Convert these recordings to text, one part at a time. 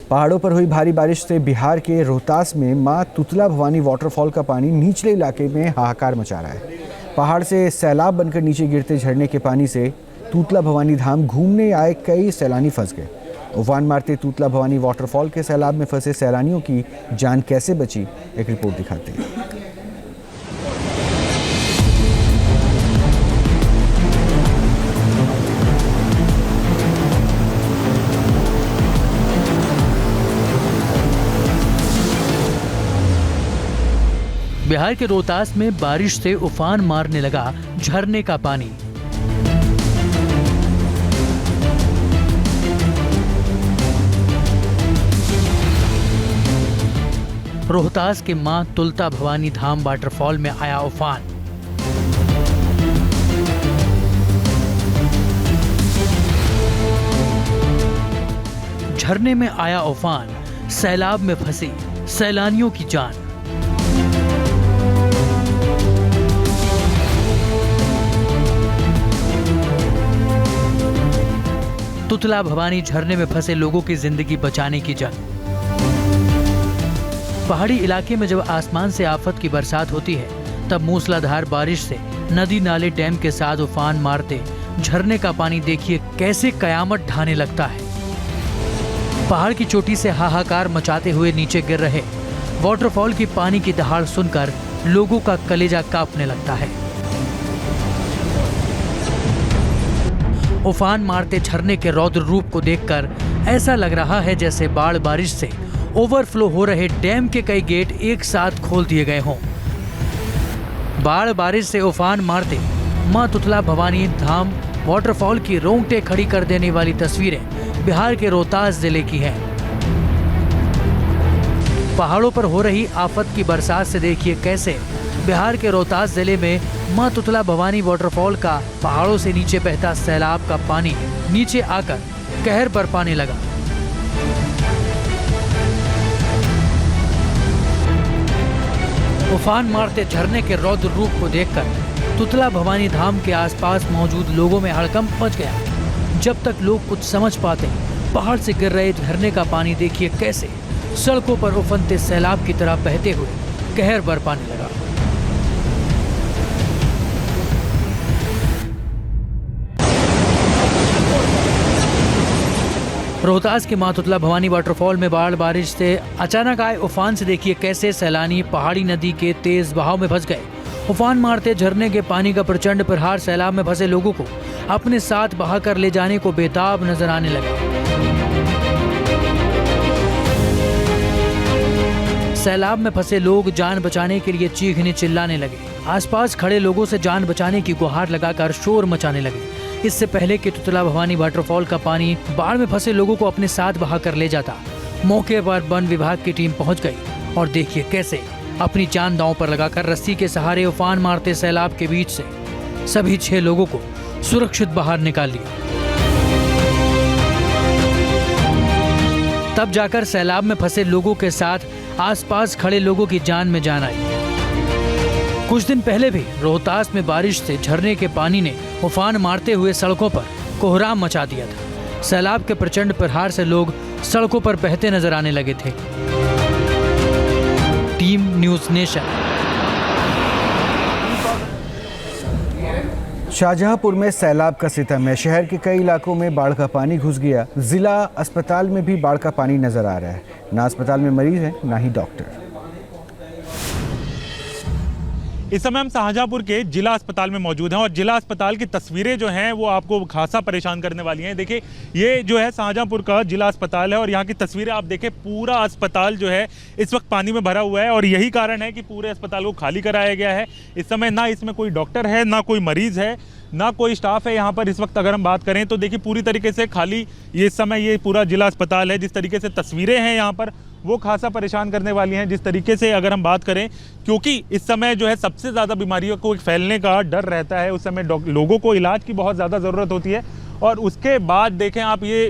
पहाड़ों पर हुई भारी बारिश से बिहार के रोहतास में मां तुतला भवानी वाटरफॉल का पानी निचले इलाके में हाहाकार मचा रहा है। पहाड़ से सैलाब बनकर नीचे गिरते झरने के पानी से तुतला भवानी धाम घूमने आए कई सैलानी फंस गए। उफान मारते तुतला भवानी वाटरफॉल के सैलाब में फंसे सैलानियों की जान कैसे बची, एक रिपोर्ट दिखाते हैं। बिहार के रोहतास में बारिश से उफान मारने लगा झरने का पानी। रोहतास के मां तुलता भवानी धाम वाटरफॉल में आया उफान। झरने में आया उफान, सैलाब में फंसी सैलानियों की जान। तुतला भवानी झरने में फंसे लोगों की जिंदगी बचाने की जंग। पहाड़ी इलाके में जब आसमान से आफत की बरसात होती है तब मूसलाधार बारिश से नदी नाले डैम के साथ उफान मारते झरने का पानी देखिए कैसे कयामत ढाने लगता है। पहाड़ की चोटी से हाहाकार मचाते हुए नीचे गिर रहे वाटरफॉल की पानी की दहाड़ सुनकर लोगों का कलेजा कांपने लगता है। उफान मारते झरने के रौद्र रूप को देखकर ऐसा लग रहा है जैसे बाढ़ बारिश से ओवरफ्लो हो रहे डैम के कई गेट एक साथ खोल दिए गए हों। बाढ़ बारिश से उफान मारते मां तुतला भवानी धाम वाटरफॉल की रोंगटे खड़ी कर देने वाली तस्वीरें बिहार के रोहतास जिले की हैं। पहाड़ों पर हो रही आफत की बरसात से देखिए कैसे बिहार के रोहतास जिले में मां तुतला भवानी वाटरफॉल का पहाड़ों से नीचे बहता सैलाब का पानी नीचे आकर कहर बरपाने लगा। उफान मारते झरने के रौद्र रूप को देखकर तुतला भवानी धाम के आसपास मौजूद लोगों में हड़कंप मच गया। जब तक लोग कुछ समझ पाते, पहाड़ से गिर रहे झरने का पानी देखिए कैसे सड़कों पर उफनते सैलाब की तरह बहते हुए कहर बरपाने लगा। रोहतास के मां तुतला भवानी वाटरफॉल में बाढ़ बारिश से अचानक आए उफान से देखिए कैसे सैलानी पहाड़ी नदी के तेज बहाव में फंस गए। उफान मारते झरने के पानी का प्रचंड प्रहार सैलाब में फंसे लोगों को अपने साथ बहाकर ले जाने को बेताब नजर आने लगा। सैलाब में फंसे लोग जान बचाने के लिए चीखने चिल्लाने लगे। आसपास खड़े लोगों से जान बचाने की गुहार लगाकर शोर मचाने लगे। इससे पहले कि तुतला भवानी वाटरफॉल का पानी बाढ़ में फंसे लोगों को अपने साथ बहाकर ले जाता, मौके पर वन विभाग की टीम पहुंच गई और देखिए कैसे अपनी जान दांव पर लगाकर रस्सी के सहारे उफान मारते सैलाब के बीच से सभी 6 लोगों को सुरक्षित बाहर निकाल लिया। तब जाकर सैलाब में फंसे लोगों के साथ आसपास खड़े लोगों की जान में जान आई। कुछ दिन पहले भी रोहतास में बारिश से झरने के पानी ने उफान मारते हुए सड़कों पर कोहराम मचा दिया था। सैलाब के प्रचंड प्रहार से लोग सड़कों पर बहते नजर आने लगे थे। Team news nation. शाहजहांपुर में सैलाब का सितम है। शहर के कई इलाकों में बाढ़ का पानी घुस गया। जिला अस्पताल में भी बाढ़ का पानी नजर आ रहा है। ना अस्पताल में मरीज है, ना ही डॉक्टर। इस समय हम शाहजहांपुर के जिला अस्पताल में मौजूद हैं और जिला अस्पताल की तस्वीरें जो हैं वो आपको खासा परेशान करने वाली हैं। देखिए, ये जो है शाहजहांपुर का जिला अस्पताल है और यहाँ की तस्वीरें आप देखें, पूरा अस्पताल जो है इस वक्त पानी में भरा हुआ है और यही कारण है कि पूरे अस्पताल को खाली कराया गया है। इस समय ना इसमें कोई डॉक्टर है, ना कोई मरीज है, ना कोई स्टाफ है यहाँ पर। इस वक्त अगर हम बात करें तो देखिए पूरी तरीके से खाली ये इस समय ये पूरा जिला अस्पताल है। जिस तरीके से तस्वीरें हैं यहाँ पर वो खासा परेशान करने वाली हैं। जिस तरीके से अगर हम बात करें, क्योंकि इस समय जो है सबसे ज़्यादा बीमारियों को फैलने का डर रहता है, उस समय लोगों को इलाज की बहुत ज़्यादा ज़रूरत होती है और उसके बाद देखें आप ये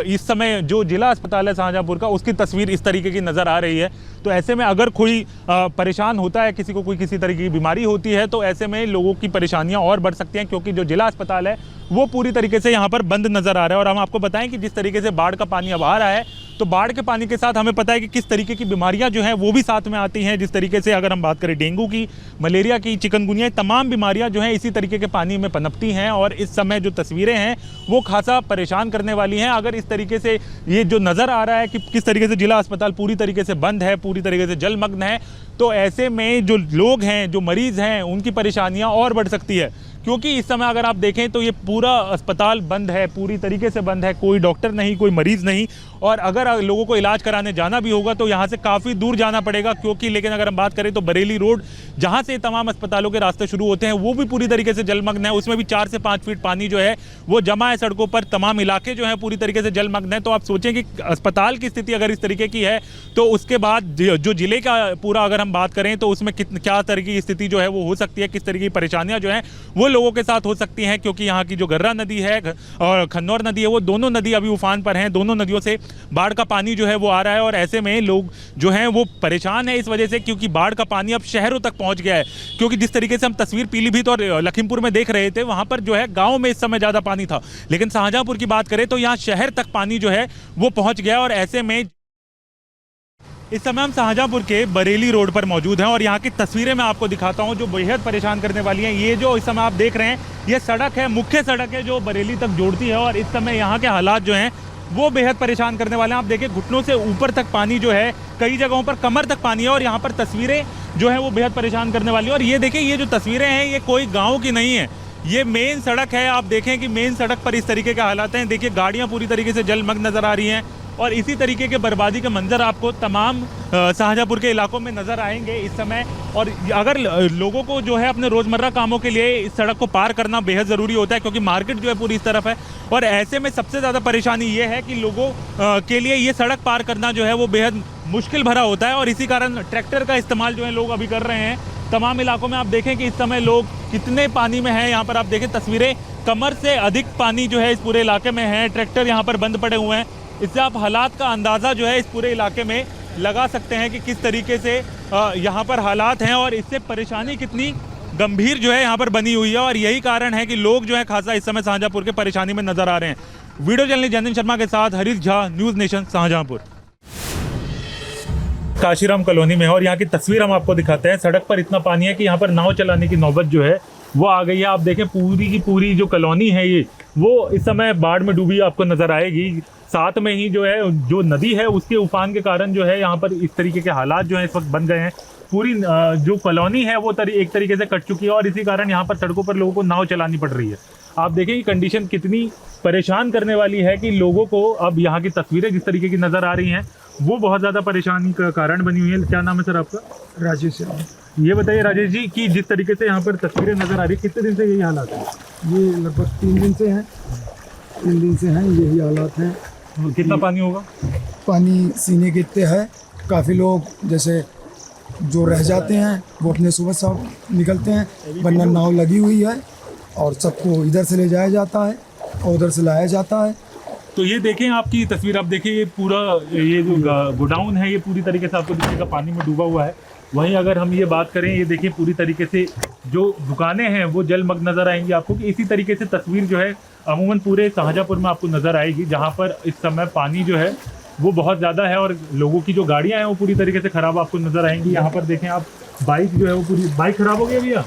इस समय जो जिला अस्पताल है शाहजहाँपुर का, उसकी तस्वीर इस तरीके की नज़र आ रही है। तो ऐसे में अगर कोई परेशान होता है, किसी को कोई किसी तरीके की बीमारी होती है, तो ऐसे में लोगों की परेशानियां और बढ़ सकती हैं, क्योंकि जो जिला अस्पताल है वो पूरी तरीके से यहाँ पर बंद नज़र आ रहा है। और हम आपको बताएं कि जिस तरीके से बाढ़ का पानी अब आ रहा है, तो बाढ़ के पानी के साथ हमें पता है कि किस तरीके की बीमारियां जो हैं वो भी साथ में आती हैं। जिस तरीके से अगर हम बात करें डेंगू की, मलेरिया की, चिकनगुनिया, तमाम बीमारियां जो हैं इसी तरीके के पानी में पनपती हैं। और इस समय जो तस्वीरें हैं वो खासा परेशान करने वाली हैं। अगर इस तरीके से ये जो नज़र आ रहा है कि किस तरीके से जिला अस्पताल पूरी तरीके से बंद है, पूरी तरीके से जलमग्न है, तो ऐसे में जो लोग हैं, जो मरीज़ हैं, उनकी परेशानियां और बढ़ सकती है। क्योंकि इस समय अगर आप देखें तो ये पूरा अस्पताल बंद है, पूरी तरीके से बंद है, कोई डॉक्टर नहीं, कोई मरीज़ नहीं। और अगर लोगों को इलाज कराने जाना भी होगा तो यहाँ से काफ़ी दूर जाना पड़ेगा, क्योंकि लेकिन अगर हम बात करें तो बरेली रोड, जहाँ से तमाम अस्पतालों के रास्ते शुरू होते हैं, वो भी पूरी तरीके से जलमग्न है। उसमें भी 4 से 5 फीट पानी जो है वो जमा है सड़कों पर, तमाम इलाके जो हैं पूरी तरीके से जलमग्न है। तो आप सोचें कि अस्पताल की स्थिति अगर इस तरीके की है, तो उसके बाद जो जिले का पूरा अगर हम बात करें तो उसमें क्या तरीके की स्थिति जो है वो हो सकती है, किस तरीके की परेशानियाँ जो हैं वो लोगों के साथ हो सकती हैं। क्योंकि यहाँ की जो गर्रा नदी है और खन्नौर नदी है, वो दोनों नदी अभी उफान पर हैं, दोनों नदियों से बाढ़ का पानी जो है वो आ रहा है। और ऐसे में लोग जो हैं वो परेशान है इस वजह से, क्योंकि बाढ़ का पानी अब शहरों तक पहुंच गया है। क्योंकि जिस तरीके से हम तस्वीर पीलीभीत और लखीमपुर में देख रहे थे, वहां पर जो है गांव में इस समय ज़्यादा पानी था, लेकिन शाहजहाँपुर की बात करें तो यहाँ शहर तक पानी जो है वो पहुँच गया। और ऐसे में इस समय हम शाहजहाँपुर के बरेली रोड पर मौजूद हैं और यहाँ की तस्वीरें मैं आपको दिखाता हूँ जो बेहद परेशान करने वाली हैं। ये जो इस समय आप देख रहे हैं, ये सड़क है, मुख्य सड़क है जो बरेली तक जोड़ती है। और इस समय यहाँ के हालात जो हैं वो बेहद परेशान करने वाले हैं। आप देखिए घुटनों से ऊपर तक पानी जो है, कई जगहों पर कमर तक पानी है। और यहाँ पर तस्वीरें जो है वो बेहद परेशान करने वाली है। और ये देखिए, ये जो तस्वीरें हैं ये कोई गाँव की नहीं है, ये मेन सड़क है। आप देखें कि मेन सड़क पर इस तरीके के हालात हैं। देखिए गाड़ियाँ पूरी तरीके से जलमग्न नज़र आ रही हैं। और इसी तरीके के बर्बादी के मंजर आपको तमाम शाहजहाँपुर के इलाकों में नज़र आएंगे इस समय। और अगर लोगों को जो है अपने रोज़मर्रा कामों के लिए इस सड़क को पार करना बेहद ज़रूरी होता है, क्योंकि मार्केट जो है पूरी इस तरफ है। और ऐसे में सबसे ज़्यादा परेशानी ये है कि लोगों के लिए ये सड़क पार करना जो है वो बेहद मुश्किल भरा होता है। और इसी कारण ट्रैक्टर का इस्तेमाल जो है लोग अभी कर रहे हैं तमाम इलाकों में। आप देखें कि इस समय लोग कितने पानी में हैं। यहाँ पर आप देखें तस्वीरें, कमर से अधिक पानी जो है इस पूरे इलाके में है। ट्रैक्टर यहाँ पर बंद पड़े हुए हैं। इससे आप हालात का अंदाज़ा जो है इस पूरे इलाके में लगा सकते हैं कि किस तरीके से यहाँ पर हालात हैं और इससे परेशानी कितनी गंभीर जो है यहाँ पर बनी हुई है। और यही कारण है कि लोग जो है खासा इस समय शाहजहाँपुर के परेशानी में नजर आ रहे हैं। वीडियो जर्नलिस्ट जयंत शर्मा के साथ Harish Jha, news nation, Shahjahanpur. Kashiram colony में, और यहाँ की तस्वीर हम आपको दिखाते हैं। सड़क पर इतना पानी है कि यहाँ पर नाव चलाने की नौबत जो है वो आ गई है। आप देखें पूरी की पूरी जो कॉलोनी है ये वो इस समय बाढ़ में डूबी आपको नजर आएगी। साथ में ही जो है जो नदी है उसके उफान के कारण जो है यहाँ पर इस तरीके के हालात जो है इस वक्त बन गए हैं। पूरी जो कॉलोनी है वो एक तरीके से कट चुकी है और इसी कारण यहाँ पर सड़कों पर लोगों को नाव चलानी पड़ रही है। आप देखें कि कंडीशन कितनी परेशान करने वाली है कि लोगों को अब यहाँ की तस्वीरें जिस तरीके की नज़र आ रही हैं वो बहुत ज़्यादा परेशानी का कारण बनी हुई है। क्या नाम है सर आपका? राजेश। ये बताइए राजेश जी कि जिस तरीके से यहाँ पर तस्वीरें नज़र आ रही है, कितने दिन से यही हालात है? ये लगभग 3 दिन से हैं, 3 दिन से हैं यही हालात हैं। कितना पानी होगा? पानी सीने के इतने है। काफ़ी लोग जैसे जो रह जाते हैं वो अपने सुबह सब निकलते हैं, वरना नाव लगी हुई है और सबको इधर से ले जाया जाता है और उधर से लाया जाता है। तो ये देखें आपकी तस्वीर, आप देखिए ये पूरा ये जो गोडाउन है ये पूरी तरीके से आपको दिखेगा पानी में डूबा हुआ है। वहीं अगर हम ये बात करें, ये देखिए पूरी तरीके से जो दुकानें हैं वो जलमग्न नज़र आएंगी आपको। कि इसी तरीके से तस्वीर जो है अमूमन पूरे शाहजहाँपुर में आपको नज़र आएगी, जहाँ पर इस समय पानी जो है वो बहुत ज़्यादा है और लोगों की जो गाड़ियाँ हैं वो पूरी तरीके से ख़राब आपको नज़र आएंगी। यहाँ पर देखें आप, बाइक जो है वो पूरी बाइक ख़राब हो गई भैया।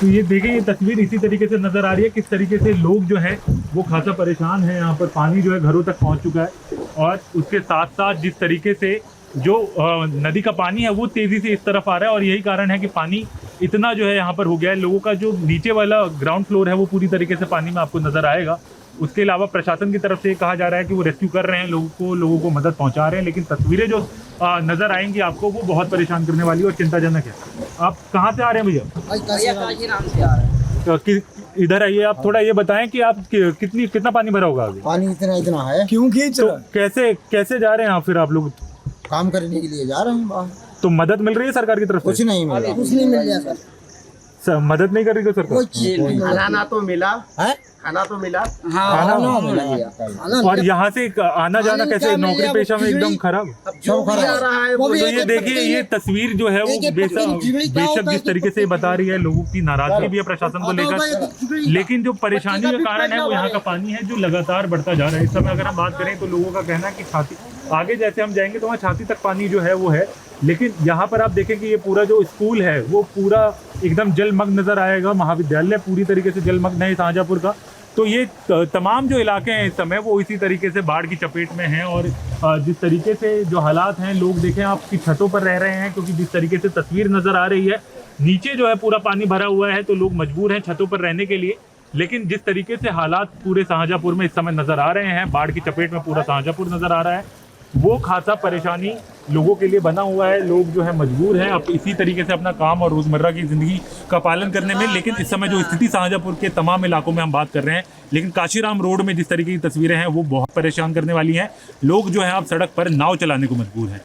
तो ये देखें, ये तस्वीर इसी तरीके से नज़र आ रही है किस तरीके से लोग जो हैं वो खासा परेशान हैं। यहाँ पर पानी जो है घरों तक पहुँच चुका है और उसके साथ साथ जिस तरीके से जो नदी का पानी है वो तेज़ी से इस तरफ आ रहा है और यही कारण है कि पानी इतना जो है यहाँ पर हो गया है। लोगों का जो नीचे वाला ग्राउंड फ्लोर है वो पूरी तरीके से पानी में आपको नज़र आएगा। उसके अलावा प्रशासन की तरफ से ये कहा जा रहा है कि वो रेस्क्यू कर रहे हैं, लोगों को मदद पहुंचा रहे हैं, लेकिन तस्वीरें जो नज़र आएंगी आपको वो बहुत परेशान करने वाली और चिंताजनक है। आप कहाँ से आ रहे हैं भैया? काशीराम से आ रहे हैं। इधर आइए, आप थोड़ा ये बताएं कि आप कितना पानी भरा होगा अभी? पानी इतना है। क्यों खींच तो कैसे जा रहे हैं आप? फिर आप लोग काम करने के लिए जा रहे हैं बाहर। तो मदद मिल रही है सरकार की तरफ से? कुछ नहीं मिल रहा सर। मदद नहीं कर रही सरकार? कोई चीज नहीं खाना तो मिला, है। खाना तो मिला। हाँ और यहाँ से आना जाना कैसे, नौकरी पेशा में एकदम खराब? सब खराब। वो भी तो एक ये एक देखिए, पत्थर ये तस्वीर जो है वो एक एक पत्थर खिचड़ी क्या बेशक होता है जिस तरीके से बता रही है, लोगों की नाराजगी भी है प्रशासन को लेकर, लेकिन जो परेशानी का कारण है वो यहाँ का पानी है जो लगातार बढ़ता जा रहा है। इस समय अगर हम बात करें तो लोगों का कहना है कि छाती, आगे जैसे हम जाएंगे तो वहाँ छाती तक पानी जो है वो है, लेकिन यहाँ पर आप देखें कि ये पूरा जो स्कूल है वो पूरा एकदम जलमग्न नजर आएगा। महाविद्यालय पूरी तरीके से जलमग्न है शाहजहाँपुर का। तो ये तमाम जो इलाके हैं इस समय वो इसी तरीके से बाढ़ की चपेट में हैं। और जिस तरीके से जो हालात हैं, लोग देखें आपकी छतों पर रह रहे हैं, क्योंकि जिस तरीके से तस्वीर नज़र आ रही है, नीचे जो है पूरा पानी भरा हुआ है, तो लोग मजबूर हैं छतों पर रहने के लिए। लेकिन जिस तरीके से हालात पूरे शाहजहाँपुर में इस समय नज़र आ रहे हैं, बाढ़ की चपेट में पूरा शाहजहाँपुर नज़र आ रहा है, वो खासा परेशानी लोगों के लिए बना हुआ है। लोग जो है मजबूर हैं अब इसी तरीके से अपना काम और रोज़मर्रा की ज़िंदगी का पालन करने में। लेकिन इस समय जो स्थिति शाहजहाँपुर के तमाम इलाकों में हम बात कर रहे हैं, लेकिन काशीराम रोड में जिस तरीके की तस्वीरें हैं वो बहुत परेशान करने वाली हैं। लोग जो है अब सड़क पर नाव चलाने को मजबूर हैं।